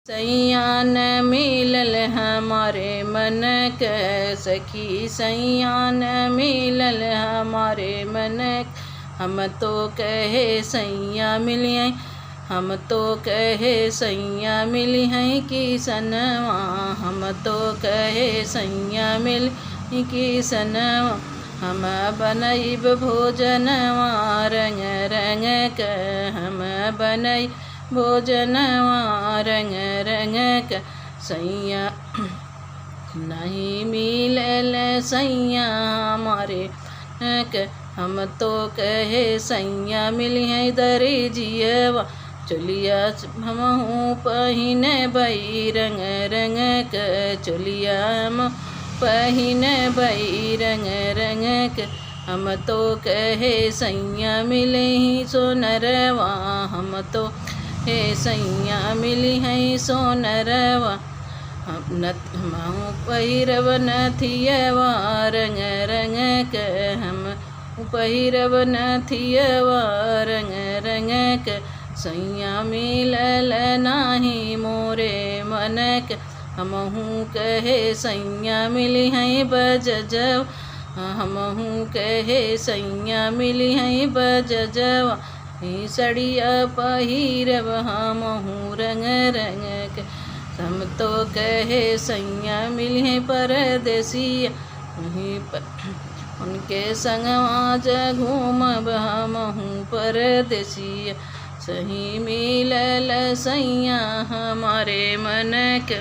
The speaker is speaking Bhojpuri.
सैया न मिलल हमारे मन के सखी, सैया न मिलल हमारे मन के। हम तो कहे सैया मिली हैं, हम तो कहे सैया मिली हैं किसनवा। हम तो कहे सैया मिली किसनवा। हम बनैब भोजनवा रंग रंग के, हम बनैब भोजनवा रंग रंग के। सैया नहीं मिलल सैया हमारे के। हम तो कहे सैया मिली हैं दर्जियवा। चोलिया हमहूँ पहिने बई रंग रंग के, चोलिया हम पहिने बई रंग रंग के। हम तो कहे सैया मिले ही सोनरवा। हम तो हे सैया मिली हैं सोनरवा। हम पहिरब नथियवा रंग रंग के, हम पहिरब नथियवा रंग रंग के। सैया मिलल नाही मोरे मन के। हमहूँ कहे सैया मिली हैं बजजवा। हमहूँ कहे सैया मिली हैं बजजवा। सड़िया पहिरब हमहूँ रंग रंग के। हम तो कहे सैया मिली हैं परदेसिया। वहीं पर उनके संगवा ज घूमब हमहूँ परदेसिया। सही मिलल सैया हमारे मन के।